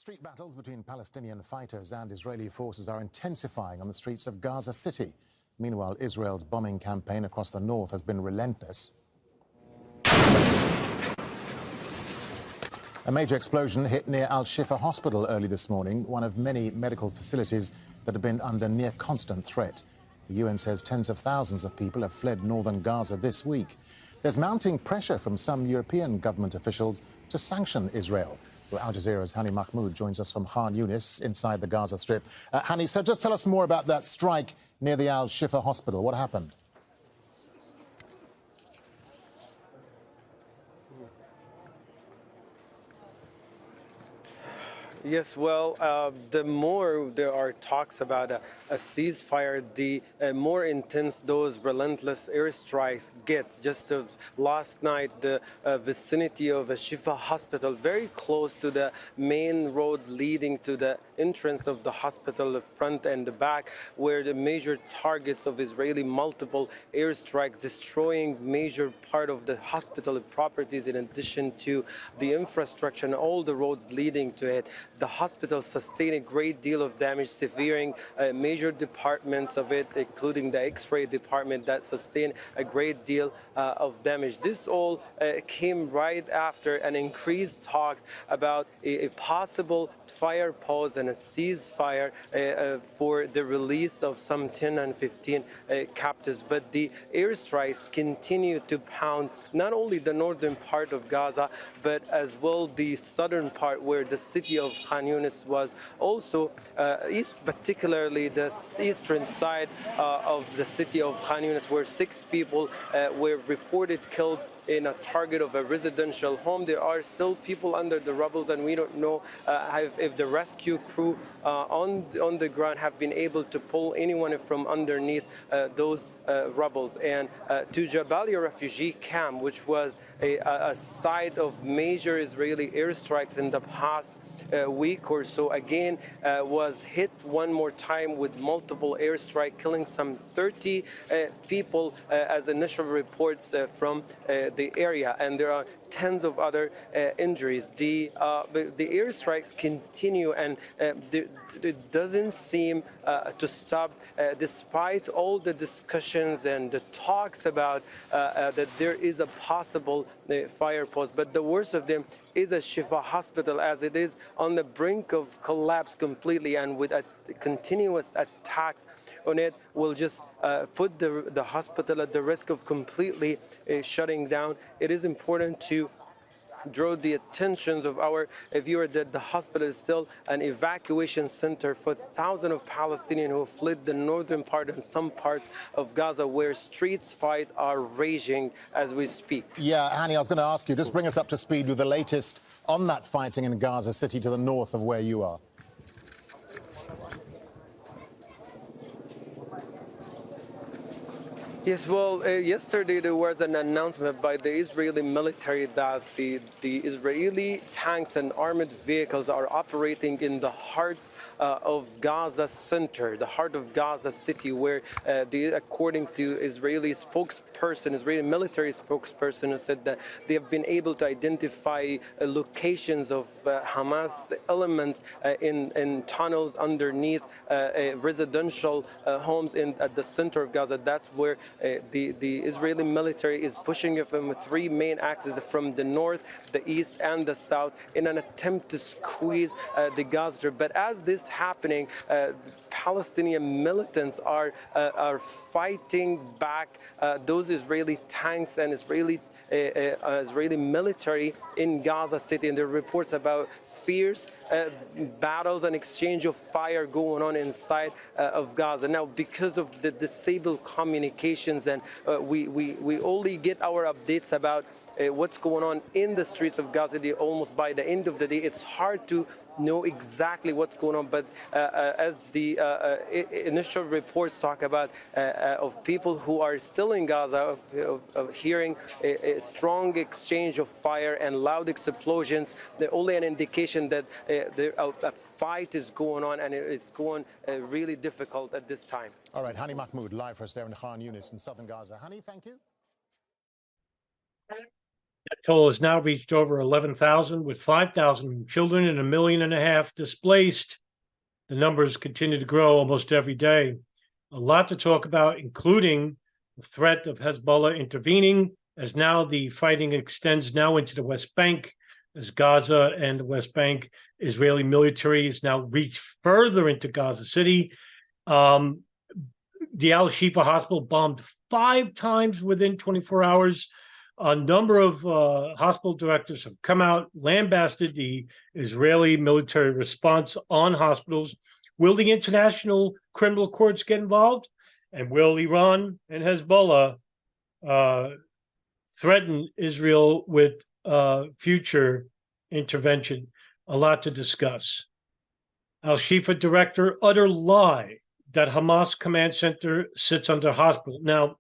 Street battles between Palestinian fighters and Israeli forces are intensifying on the streets of Gaza City. Meanwhile, Israel's bombing campaign across the north has been relentless. A major explosion hit near Al-Shifa Hospital early this morning, one of many medical facilities that have been under near constant threat. The UN says tens of thousands of people have fled northern Gaza this week. There's mounting pressure from some European government officials to sanction Israel. Well, Al Jazeera's Hani Mahmoud joins us from Khan Yunis inside the Gaza Strip. Hani, so just tell us more about that strike near the Al-Shifa Hospital. What happened? Yes, well, the more there are talks about a ceasefire, the more intense those relentless airstrikes get. Just last night, the vicinity of a Shifa hospital, very close to the main road leading to the entrance of the hospital, the front and the back, where the major targets of Israeli multiple airstrike, destroying major part of the hospital properties in addition to the infrastructure and all the roads leading to it. The hospital sustained a great deal of damage, severing major departments of it, including the X-ray department that sustained a great deal of damage. This all came right after an increased talks about a possible fire pause and a ceasefire for the release of some 10 and 15 captives. But the airstrikes continue to pound not only the northern part of Gaza, but as well the southern part where the city of Khan Yunis was, also particularly the eastern side of the city of Khan Yunis, where 6 people were reported killed in a target of a residential home. There are still people under the rubble, and we don't know if the rescue crew on the ground have been able to pull anyone from underneath those rubbles. And to Jabalia refugee camp, which was a site of major Israeli airstrikes in the past week or so, again was hit one more time with multiple airstrikes, killing some 30 people as initial reports from the area, and there are tens of other injuries. The airstrikes continue, and it doesn't seem to stop despite all the discussions and the talks about that there is a possible fire pause. But the worst of them is a Shifa hospital, as it is on the brink of collapse completely, and with continuous attacks on it will just put the hospital at the risk of completely shutting down. It is important to draw the attentions of our viewer that the hospital is still an evacuation center for thousands of Palestinians who fled the northern part and some parts of Gaza, where streets fight are raging as we speak. Yeah, Hani, I was going to ask you, just bring us up to speed with the latest on that fighting in Gaza City to the north of where you are. Yes, well, yesterday there was an announcement by the Israeli military that the Israeli tanks and armored vehicles are operating in the heart of Gaza Center, the heart of Gaza City, where according to Israeli military spokesperson, who said that they have been able to identify locations of Hamas elements in tunnels underneath residential homes at the center of Gaza. That's where the Israeli military is pushing it from 3 main axes, from the north, the east, and the south, in an attempt to squeeze the Gaza Strip. But as this happening, Palestinian militants are fighting back those Israeli tanks and Israeli military in Gaza City, and there are reports about fierce battles and exchange of fire going on inside of Gaza. Now, because of the disabled communications, and we only get our updates about what's going on in the streets of Gaza City almost by the end of the day, it's hard to know exactly what's going on. But as the initial reports talk about of people who are still in Gaza, of hearing a strong exchange of fire and loud explosions, they're only an indication that a fight is going on, and it's going really difficult at this time. All right, Hani Mahmoud, live for us there in Khan Yunis in southern Gaza. Hani, thank you. That toll has now reached over 11,000, with 5,000 children and 1.5 million displaced. The numbers continue to grow almost every day. A lot to talk about, including the threat of Hezbollah intervening, as now the fighting extends now into the West Bank, as Gaza and the West Bank. Israeli military has now reached further into Gaza City. The Al-Shifa hospital bombed 5 times within 24 hours. A number of hospital directors have come out, lambasted the Israeli military response on hospitals. Will the international criminal courts get involved? And will Iran and Hezbollah threaten Israel with future intervention? A lot to discuss. Al-Shifa director, utter lie that Hamas command center sits under hospital. Now,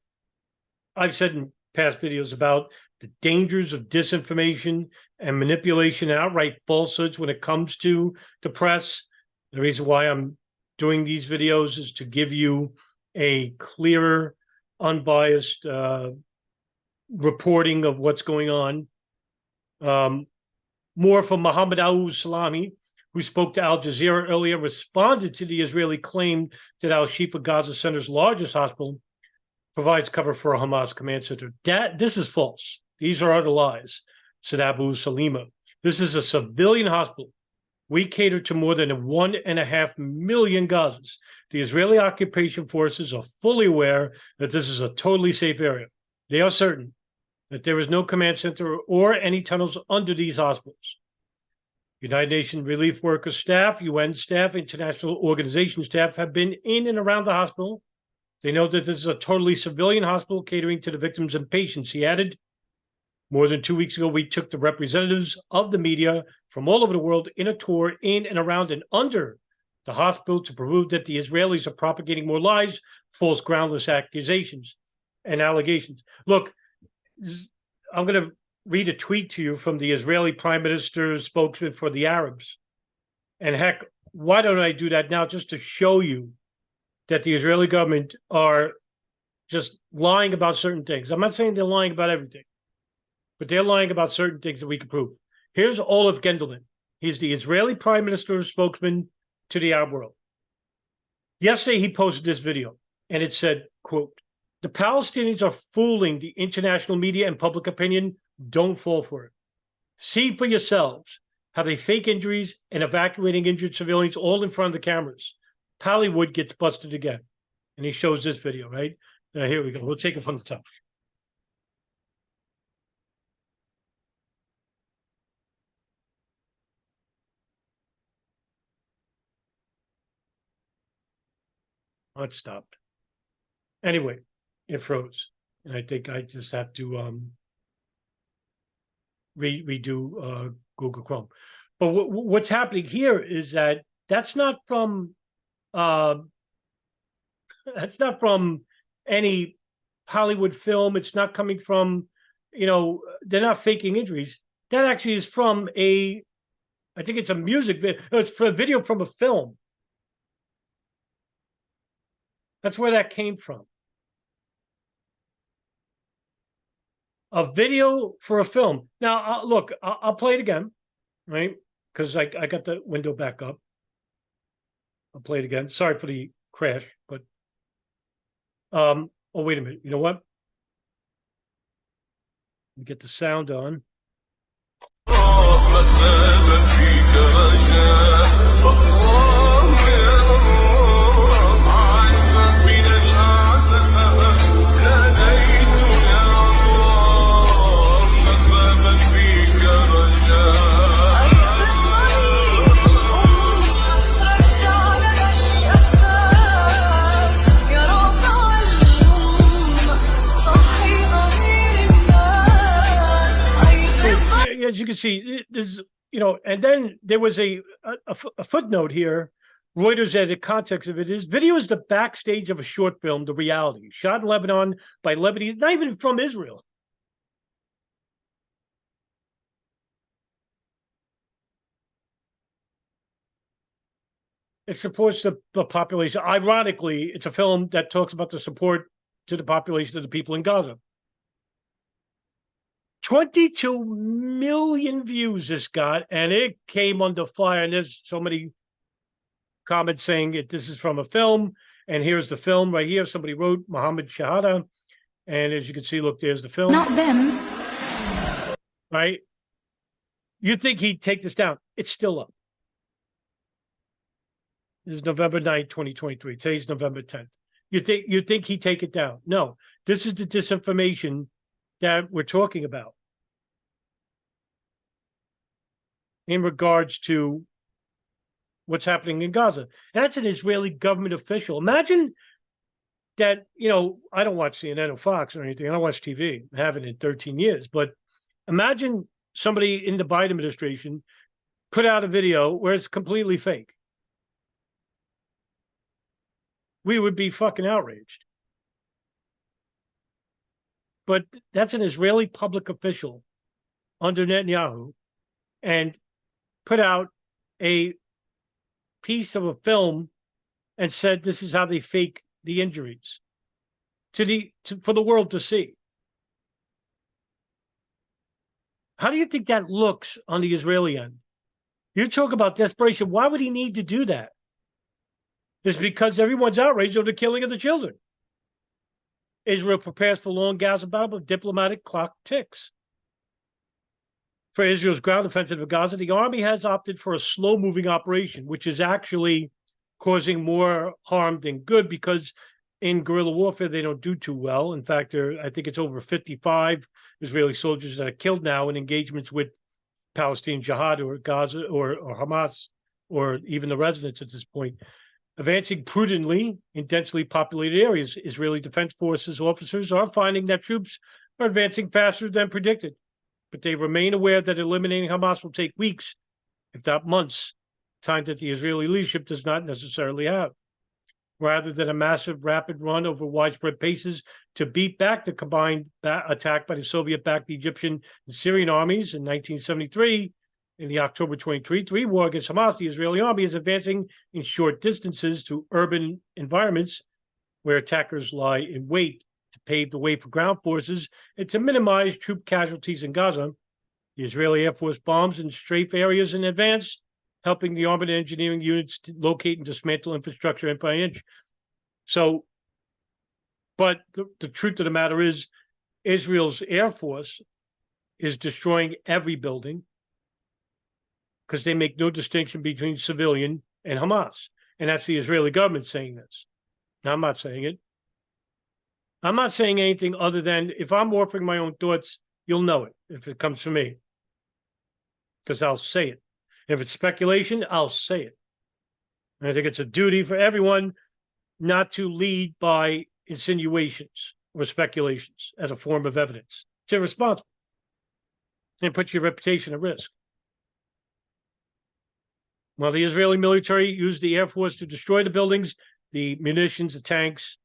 I've said in past videos about the dangers of disinformation and manipulation and outright falsehoods when it comes to the press. The reason why I'm doing these videos is to give you a clearer, unbiased reporting of what's going on. More from Mohammed Al-Salami, who spoke to Al Jazeera earlier, responded to the Israeli claim that Al-Shifa Gaza Center's largest hospital provides cover for a Hamas command center. This is false. These are utter lies, said Abu Salima. This is a civilian hospital. We cater to more than 1.5 million Gazans. The Israeli occupation forces are fully aware that this is a totally safe area. They are certain that there is no command center or any tunnels under these hospitals. United Nations relief workers staff, UN staff, international organization staff have been in and around the hospital. They know that this is a totally civilian hospital catering to the victims and patients, he added. More than 2 weeks ago, we took the representatives of the media from all over the world in a tour in and around and under the hospital to prove that the Israelis are propagating more lies, false, groundless accusations and allegations. Look, I'm going to read a tweet to you from the Israeli Prime Minister's spokesman for the Arabs. And heck, why don't I do that now just to show you that the Israeli government are just lying about certain things. I'm not saying they're lying about everything, but they're lying about certain things that we can prove. Here's Olaf Gendelman. He's the Israeli Prime Minister's spokesman to the Arab world. Yesterday, he posted this video, and it said, quote, "The Palestinians are fooling the international media and public opinion. Don't fall for it. See for yourselves how they fake injuries and evacuating injured civilians all in front of the cameras. Hollywood gets busted again." And he shows this video, right? Here we go. We'll take it from the top. Oh, it stopped. Anyway, it froze. And I think I just have to redo Google Chrome. But what's happening here is that that's not from any Hollywood film. It's not coming from, they're not faking injuries. That actually is from I think it's a music video. No, it's for a video from a film. That's where that came from. A video for a film. Now, look, I'll play it again, right? Because I got the window back up. I'll play it again. Sorry for the crash, but oh, wait a minute. You know what? Let me get the sound on. As you can see, this is, and then there was a footnote here. Reuters added context of it. This video is the backstage of a short film, The Reality, shot in Lebanon by Lebanese, not even from Israel. It supports the population. Ironically, it's a film that talks about the support to the population of the people in Gaza. 22 million views this got, and it came under fire. And there's so many comments saying this is from a film, and here's the film right here. Somebody wrote Muhammad Shahada, and as you can see, look, there's the film. Not them. Right? You think he'd take this down? It's still up. This is November 9th, 2023. Today's November 10th. You think he'd take it down? No. This is the disinformation that we're talking about in regards to what's happening in Gaza. And that's an Israeli government official. Imagine that, I don't watch CNN or Fox or anything. I don't watch TV. I haven't in 13 years. But imagine somebody in the Biden administration put out a video where it's completely fake. We would be fucking outraged. But that's an Israeli public official under Netanyahu, and put out a piece of a film and said this is how they fake the injuries for the world to see. How do you think that looks on the Israeli end? You talk about desperation. Why would he need to do that? It's because everyone's outraged over the killing of the children. Israel prepares for long Gaza battle, but diplomatic clock ticks. For Israel's ground offensive of Gaza, the army has opted for a slow-moving operation, which is actually causing more harm than good, because in guerrilla warfare, they don't do too well. In fact, I think it's over 55 Israeli soldiers that are killed now in engagements with Palestinian Jihad or Gaza or Hamas, or even the residents at this point. Advancing prudently in densely populated areas, Israeli Defense Forces officers are finding that troops are advancing faster than predicted, but they remain aware that eliminating Hamas will take weeks, if not months, time that the Israeli leadership does not necessarily have. Rather than a massive, rapid run over widespread paces to beat back the combined attack by the Soviet-backed Egyptian and Syrian armies in 1973, in the October 2023 war against Hamas, the Israeli army is advancing in short distances to urban environments where attackers lie in wait to pave the way for ground forces and to minimize troop casualties in Gaza. The Israeli Air Force bombs and strafe areas in advance, helping the armored engineering units to locate and dismantle infrastructure inch by inch. So, but the truth of the matter is, Israel's Air Force is destroying every building, because they make no distinction between civilian and Hamas. And that's the Israeli government saying this. Now, I'm not saying it. I'm not saying anything other than, if I'm offering my own thoughts, you'll know it if it comes from me, because I'll say it. If it's speculation, I'll say it. And I think it's a duty for everyone not to lead by insinuations or speculations as a form of evidence. It's irresponsible and puts your reputation at risk. While the Israeli military used the Air Force to destroy the buildings, the munitions, the tanks,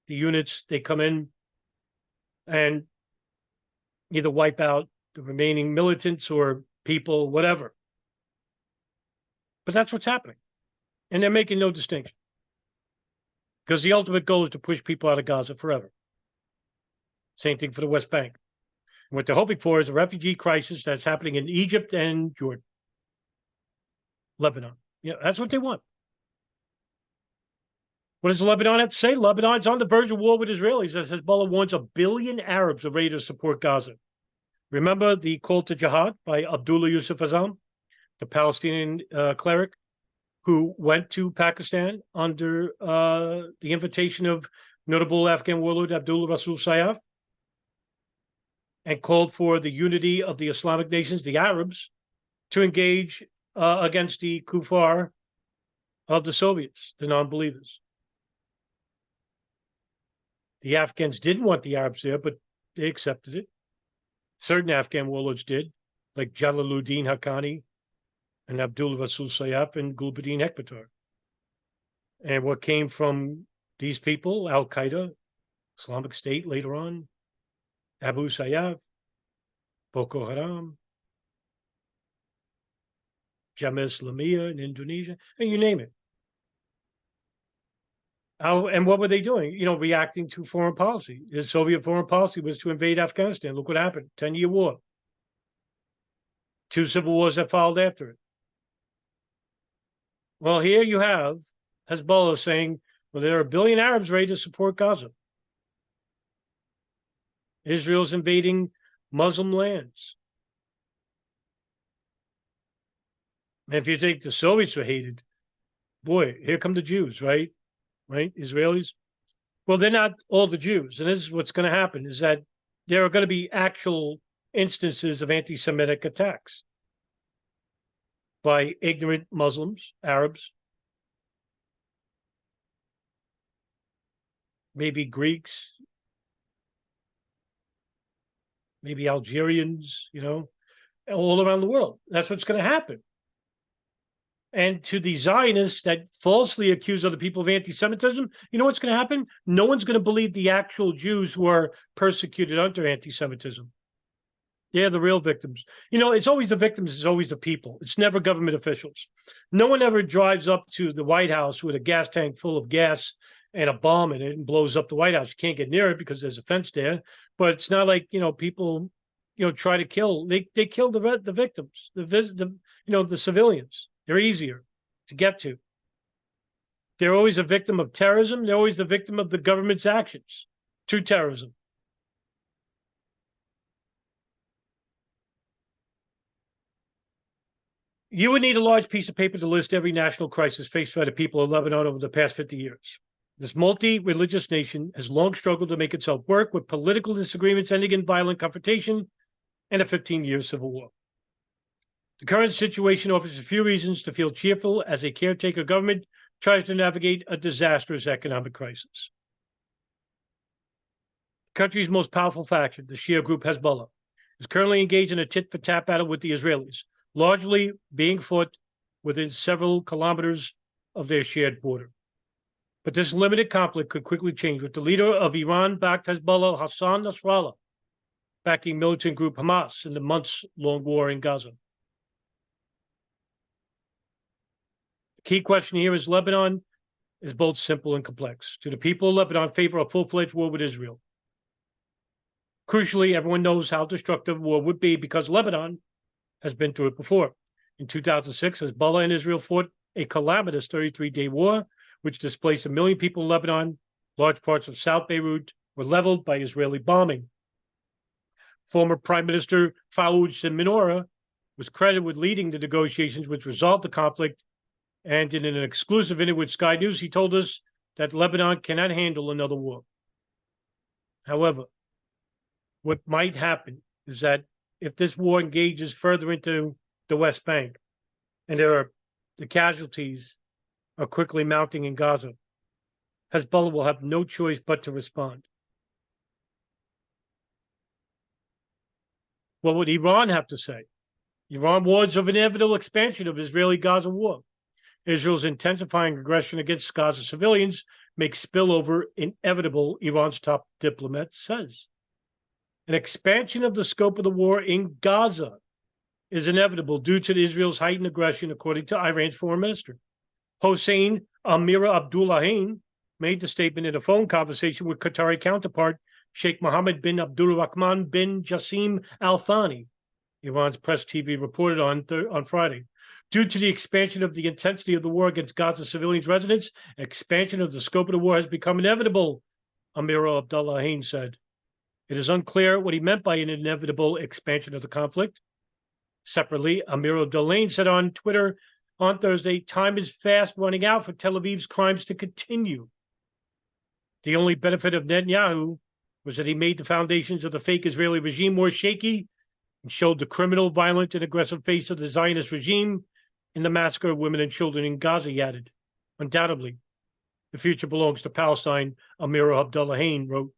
the units, they come in and either wipe out the remaining militants or people, whatever. But that's what's happening. And they're making no distinction, because the ultimate goal is to push people out of Gaza forever. Same thing for the West Bank. And what they're hoping for is a refugee crisis that's happening in Egypt and Jordan. Lebanon. Yeah, that's what they want. What does Lebanon have to say? Lebanon's on the verge of war with Israelis as Hezbollah warns 1 billion Arabs are ready to support Gaza. Remember the call to jihad by Abdullah Yusuf Azam, the Palestinian cleric who went to Pakistan under the invitation of notable Afghan warlord Abdullah Rasul Sayyaf, and called for the unity of the Islamic nations, the Arabs, to engage against the kuffar of the Soviets, the non-believers. The Afghans didn't want the Arabs there, but they accepted it. Certain Afghan warlords did, like Jalaluddin Haqqani and Abdullah Rasul Sayyaf and Gulbuddin Hekmatyar. And what came from these people, Al-Qaeda, Islamic State later on, Abu Sayyaf, Boko Haram, Jamaah Islamiyah in Indonesia, and you name it. And what were they doing? Reacting to foreign policy. The Soviet foreign policy was to invade Afghanistan. Look what happened. 10-year war. 2 civil wars that followed after it. Well, here you have Hezbollah saying, well, there are 1 billion Arabs ready to support Gaza. Israel's invading Muslim lands. And if you think the Soviets were hated, boy, here come the Jews, right? Right? Israelis. Well, they're not all the Jews. And this is what's going to happen, is that there are going to be actual instances of anti-Semitic attacks by ignorant Muslims, Arabs, maybe Greeks, maybe Algerians, all around the world. That's what's going to happen. And to the Zionists that falsely accuse other people of anti-Semitism, you know what's going to happen? No one's going to believe the actual Jews who are persecuted under anti-Semitism. They're the real victims. It's always the victims, it's always the people. It's never government officials. No one ever drives up to the White House with a gas tank full of gas and a bomb in it and blows up the White House. You can't get near it because there's a fence there. But it's not like, people, try to kill. They kill the victims, the civilians. They're easier to get to. They're always a victim of terrorism. They're always the victim of the government's actions to terrorism. You would need a large piece of paper to list every national crisis faced by the people of Lebanon over the past 50 years. This multi-religious nation has long struggled to make itself work, with political disagreements ending in violent confrontation and a 15-year civil war. The current situation offers a few reasons to feel cheerful as a caretaker government tries to navigate a disastrous economic crisis. The country's most powerful faction, the Shia group Hezbollah, is currently engaged in a tit-for-tat battle with the Israelis, largely being fought within several kilometers of their shared border. But this limited conflict could quickly change, with the leader of Iran-backed Hezbollah, Hassan Nasrallah, backing militant group Hamas in the months-long war in Gaza. The key question here is Lebanon is both simple and complex. Do the people of Lebanon favor a full-fledged war with Israel? Crucially, everyone knows how destructive war would be because Lebanon has been through it before. In 2006, Hezbollah and Israel fought a calamitous 33-day war, which displaced 1 million people in Lebanon. Large parts of South Beirut were leveled by Israeli bombing. Former Prime Minister Faoud Minora was credited with leading the negotiations which resolved the conflict, and in an exclusive interview with Sky News, he told us that Lebanon cannot handle another war. However, what might happen is that if this war engages further into the West Bank, and the casualties are quickly mounting in Gaza, Hezbollah will have no choice but to respond. What would Iran have to say? Iran warns of inevitable expansion of Israeli-Gaza war. Israel's intensifying aggression against Gaza civilians makes spillover inevitable, Iran's top diplomat says. An expansion of the scope of the war in Gaza is inevitable due to Israel's heightened aggression, according to Iran's foreign minister. Hossein Amir-Abdullahian made the statement in a phone conversation with Qatari counterpart Sheikh Mohammed bin Abdulrahman bin Jassim Al Thani, Iran's press TV reported on Friday. Due to the expansion of the intensity of the war against Gaza civilians' residents, expansion of the scope of the war has become inevitable, Amir Abdullahian said. It is unclear what he meant by an inevitable expansion of the conflict. Separately, Amir Abdullahian said on Twitter on Thursday, time is fast running out for Tel Aviv's crimes to continue. The only benefit of Netanyahu was that he made the foundations of the fake Israeli regime more shaky and showed the criminal, violent, and aggressive face of the Zionist regime in the massacre of women and children in Gaza, he added. Undoubtedly, the future belongs to Palestine, Amir Abdullahian wrote.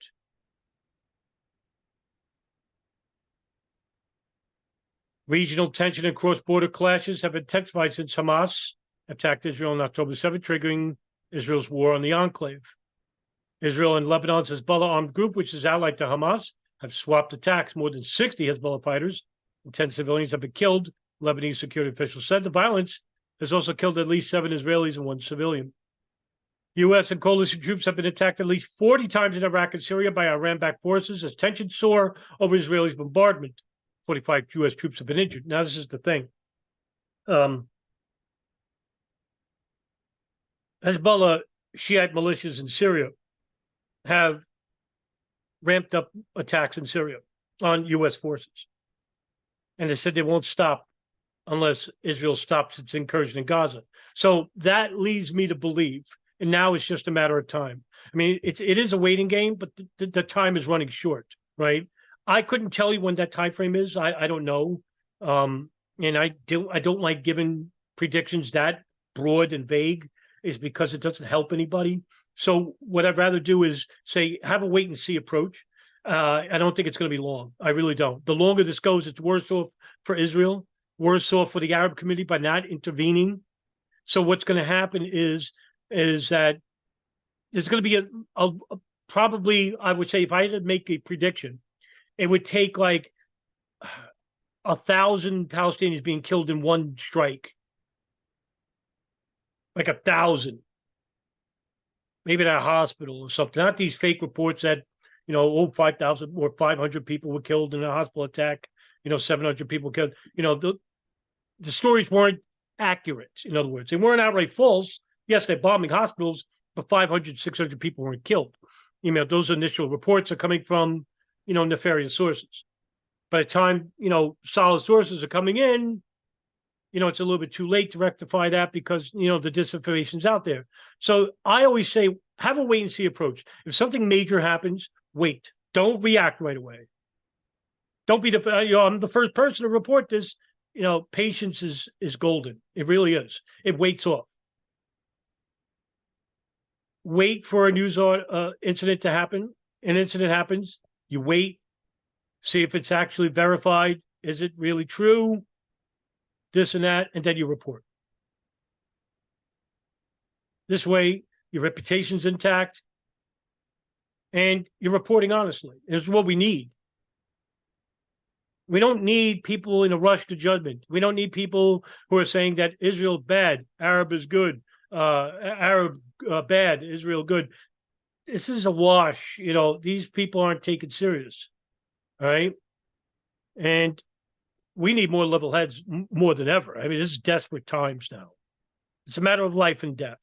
Regional tension and cross-border clashes have intensified since Hamas attacked Israel on October 7, triggering Israel's war on the enclave. Israel and Lebanon's Hezbollah armed group, which is allied to Hamas, have swapped attacks. More than 60 Hezbollah fighters and 10 civilians have been killed, Lebanese security officials said. The violence has also killed at least 7 Israelis and 1 civilian. U.S. and coalition troops have been attacked at least 40 times in Iraq and Syria by Iran-backed forces as tensions soar over Israelis' bombardment 45 U.S. troops have been injured. Now, this is the thing. Hezbollah Shiite militias in Syria have ramped up attacks in Syria on U.S. forces. And they said they won't stop unless Israel stops its incursion in Gaza. So that leads me to believe, and now it's just a matter of time. I mean, it is a waiting game, but the time is running short, right? I couldn't tell you when that time frame is. I don't know. And I don't like giving predictions that broad and vague, is because it doesn't help anybody. So what I'd rather do is say, have a wait and see approach. I don't think it's going to be long. I really don't. The longer this goes, it's worse off for Israel, worse off for the Arab community by not intervening. So what's going to happen is that there's going to be a probably, I would say, if I had to make a prediction, it would take like 1,000 Palestinians being killed in one strike. Like 1,000. Maybe at a hospital or something. Not these fake reports that, 5,000 or 500 people were killed in a hospital attack, 700 people killed. The stories weren't accurate, in other words. They weren't outright false. Yes, they're bombing hospitals, but 500, 600 people weren't killed. Those initial reports are coming from, nefarious sources. By the time, solid sources are coming in, it's a little bit too late to rectify that because, the disinformation's out there. So I always say, have a wait and see approach. If something major happens, wait. Don't react right away. Don't be I'm the first person to report this. Patience is golden. It really is. It waits off. Wait for a news incident to happen. An incident happens. You wait. See if it's actually verified. Is it really true? This and that, and then you report. This way, your reputation's intact, and you're reporting honestly. This is what we need. We don't need people in a rush to judgment. We don't need people who are saying that Israel's bad, Arab is good, Arab bad, Israel good. This is a wash. These people aren't taken serious. All right? And we need more level heads more than ever. I mean, this is desperate times now. It's a matter of life and death.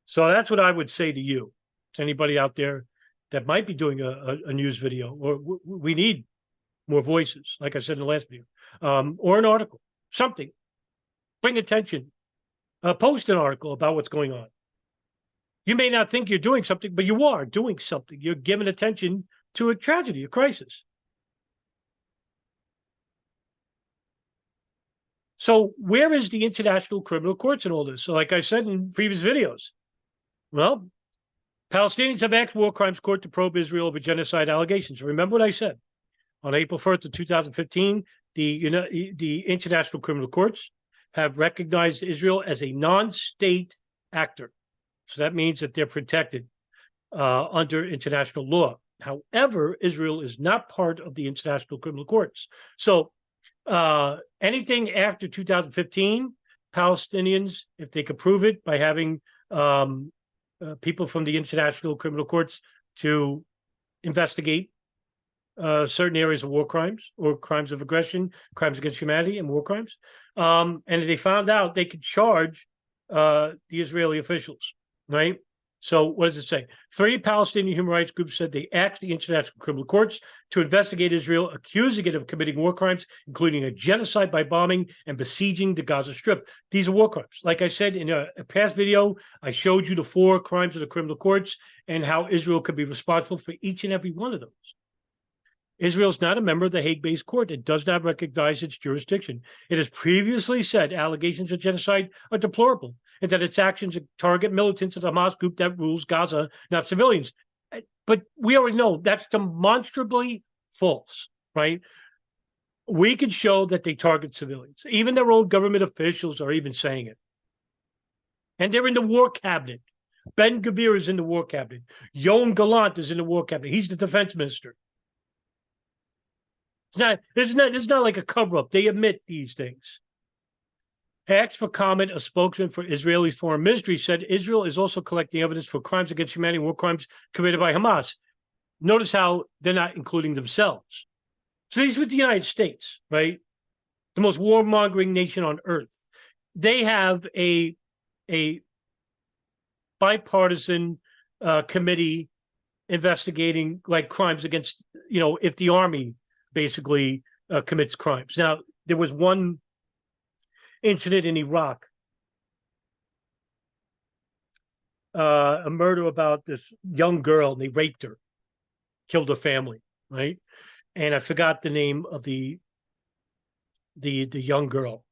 So that's what I would say to you, to anybody out there that might be doing a news video, or we need more voices, like I said in the last video, or an article, something. Bring attention. Post an article about what's going on. You may not think you're doing something, but you are doing something. You're giving attention to a tragedy, a crisis. So where is the International Criminal Courts in all this? So like I said in previous videos, well, Palestinians have asked War Crimes Court to probe Israel over genocide allegations. Remember what I said? On April 1st of 2015, the International Criminal Courts have recognized Israel as a non-state actor. So that means that they're protected under international law. However, Israel is not part of the International Criminal Courts. So anything after 2015, Palestinians, if they could prove it by having people from the International Criminal Courts to investigate certain areas of war crimes or crimes of aggression, crimes against humanity, and war crimes, and if they found out, they could charge the Israeli officials, right? So what does it say? 3 Palestinian human rights groups said they asked the International Criminal Courts to investigate Israel, accusing it of committing war crimes, including a genocide by bombing and besieging the Gaza Strip. These are war crimes. Like I said in a past video, I showed you the 4 crimes of the criminal courts and how Israel could be responsible for each and every one of those. Israel is not a member of the Hague-based court. It does not recognize its jurisdiction. It has previously said allegations of genocide are deplorable and that its actions target militants of the Hamas group that rules Gaza, not civilians. But we already know that's demonstrably false, right? We can show that they target civilians. Even their own government officials are even saying it. And they're in the war cabinet. Ben-Gvir is in the war cabinet. Yoav Gallant is in the war cabinet. He's the defense minister. It's not like a cover-up. They admit these things. Asked for comment, a spokesman for Israeli Foreign Ministry said Israel is also collecting evidence for crimes against humanity and war crimes committed by Hamas. Notice how they're not including themselves. So these with the United States, right? The most warmongering nation on earth. They have a bipartisan committee investigating like crimes against, if the army basically commits crimes. Now, there was one incident in Iraq, a murder about this young girl, and they raped her, killed her family, right? And I forgot the name of the young girl,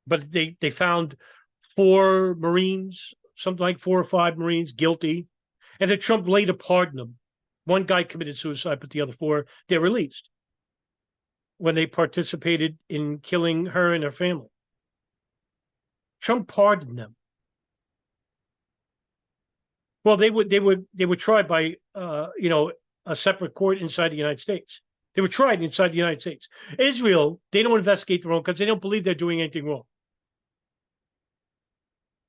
but they found 4 Marines, something like 4 or 5 Marines guilty, and then Trump later pardoned them. One guy committed suicide, but the other 4, they're released when they participated in killing her and her family. Trump pardoned them. Well, they were tried by a separate court inside the United States. They were tried inside the United States. Israel, they don't investigate their own because they don't believe they're doing anything wrong.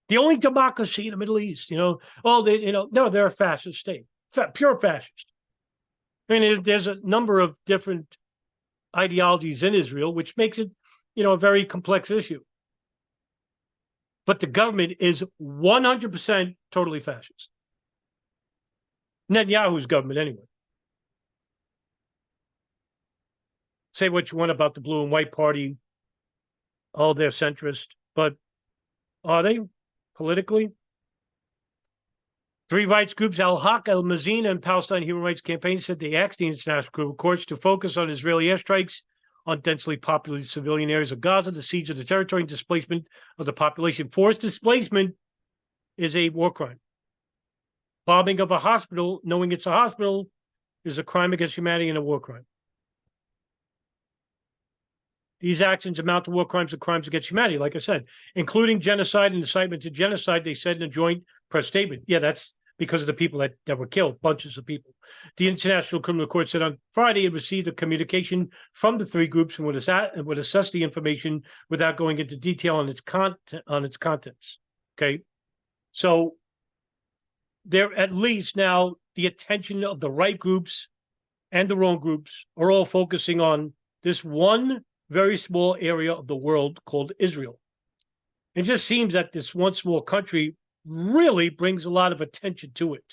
The only democracy in the Middle East, no, they're a fascist state, pure fascist. I mean, there's a number of different ideologies in Israel, which makes it, a very complex issue. But the government is 100% totally fascist. Netanyahu's government, anyway. Say what you want about the blue and white party. Oh, they're centrist, but are they politically? 3 rights groups, Al-Haq, Al-Mazin, and Palestine Human Rights Campaign said they asked the international courts to focus on Israeli airstrikes on densely populated civilian areas of Gaza, the siege of the territory, and displacement of the population. Forced displacement is a war crime. Bombing of a hospital, knowing it's a hospital, is a crime against humanity and a war crime. These actions amount to war crimes and crimes against humanity, like I said, including genocide and incitement to genocide, they said in a joint press statement. Yeah, that's because of the people that were killed, bunches of people. The International Criminal Court said on Friday it received a communication from the 3 groups and would assess the information without going into detail on its contents. Okay, so there, at least now, the attention of the right groups and the wrong groups are all focusing on this one very small area of the world called Israel. It just seems that this one small country really brings a lot of attention to it.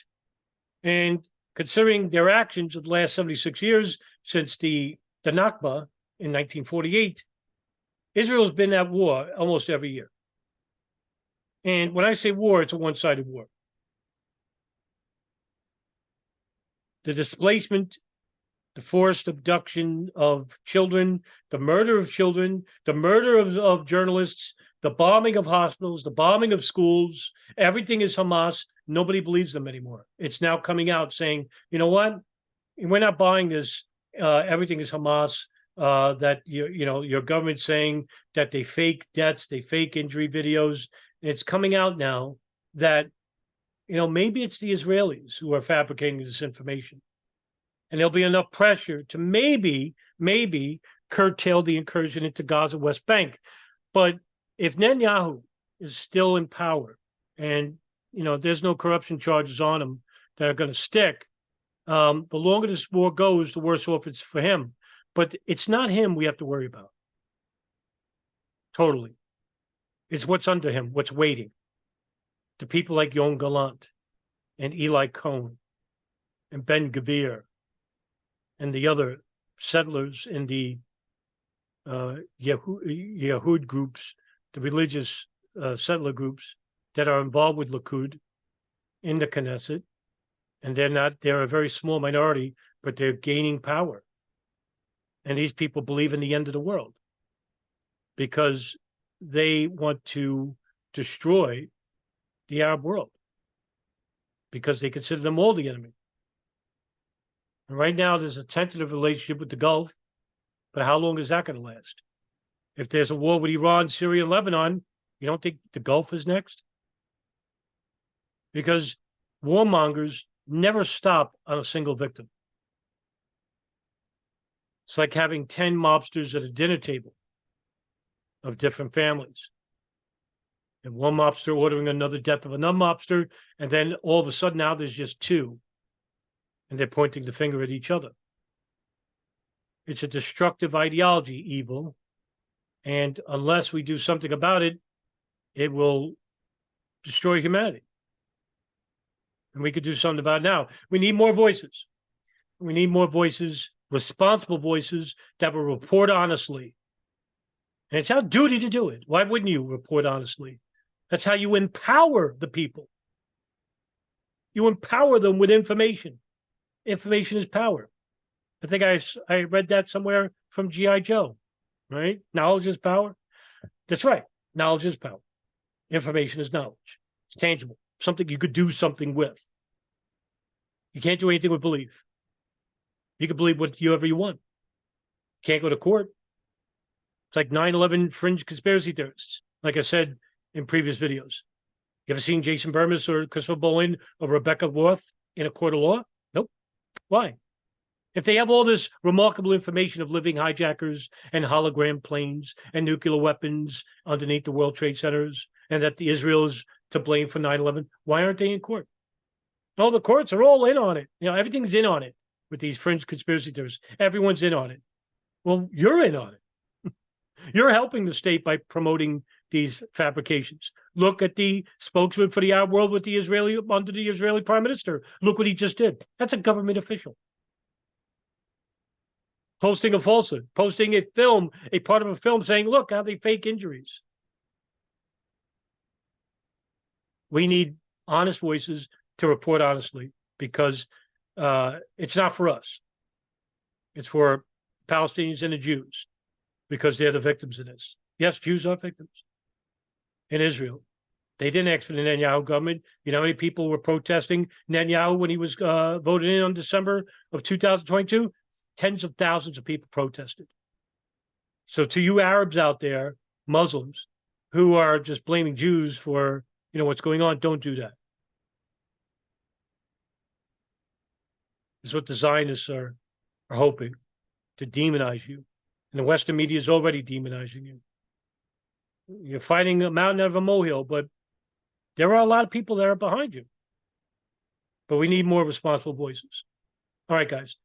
And considering their actions of the last 76 years since the Nakba in 1948, Israel's been at war almost every year. And when I say war, it's a one-sided war. The displacement, the forced abduction of children, the murder of children, the murder of journalists, the bombing of hospitals, the bombing of schools, everything is Hamas. Nobody believes them anymore. It's now coming out saying, you know what? We're not buying this. Everything is Hamas. That your government's saying that they fake deaths, they fake injury videos. It's coming out now that, maybe it's the Israelis who are fabricating this information. And there'll be enough pressure to maybe curtail the incursion into Gaza West Bank. But if Netanyahu is still in power and, there's no corruption charges on him that are going to stick, the longer this war goes, the worse off it's for him. But it's not him we have to worry about. Totally. It's what's under him, what's waiting. The people like Yoav Gallant and Eli Cohen and Ben Gvir and the other settlers in the Yehud groups, the religious settler groups that are involved with Likud in the Knesset. And they're a very small minority, but they're gaining power. And these people believe in the end of the world because they want to destroy the Arab world because they consider them all the enemy. And right now, there's a tentative relationship with the Gulf, but how long is that going to last? If there's a war with Iran, Syria, and Lebanon, you don't think the Gulf is next? Because warmongers never stop on a single victim. It's like having 10 mobsters at a dinner table of different families. And one mobster ordering another death of another mobster, and then all of a sudden now there's just 2. And they're pointing the finger at each other. It's a destructive ideology, evil. And unless we do something about it, it will destroy humanity. And we could do something about it now. We need more voices. We need more voices, responsible voices that will report honestly. And it's our duty to do it. Why wouldn't you report honestly? That's how you empower the people. You empower them with information. Information is power. I think I read that somewhere from G.I. Joe, right? Knowledge is power. That's right. Knowledge is power. Information is knowledge. It's tangible. Something you could do something with. You can't do anything with belief. You can believe whatever you want. You can't go to court. It's like 9/11 fringe conspiracy theorists, like I said in previous videos. You ever seen Jason Burmis or Christopher Bolin or Rebecca Roth in a court of law? Nope. Why? If they have all this remarkable information of living hijackers and hologram planes and nuclear weapons underneath the World Trade Centers, and that the Israel is to blame for 9/11, why aren't they in court? No, the courts are all in on it. You know, everything's in on it with these fringe conspiracy theorists. Everyone's in on it. Well, you're in on it. You're helping the state by promoting these fabrications. Look at the spokesman for the Arab world with the Israeli under the Israeli prime minister. Look what he just did. That's a government official. Posting a falsehood, posting a film, a part of a film saying, look how they fake injuries. We need honest voices to report honestly because it's not for us. It's for Palestinians and the Jews because they're the victims of this. Yes, Jews are victims in Israel. They didn't ask for the Netanyahu government. You know how many people were protesting Netanyahu when he was voted in on December of 2022? Tens of thousands of people protested. So to you Arabs out there, Muslims, who are just blaming Jews for what's going on, don't do that. It's what the Zionists are hoping, to demonize you. And the Western media is already demonizing you. You're fighting a mountain out of a molehill, but there are a lot of people that are behind you. But we need more responsible voices. All right, guys.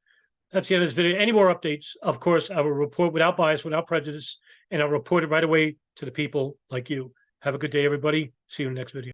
That's the end of this video. Any more updates, of course, I will report without bias, without prejudice, and I'll report it right away to the people like you. Have a good day, everybody. See you in the next video.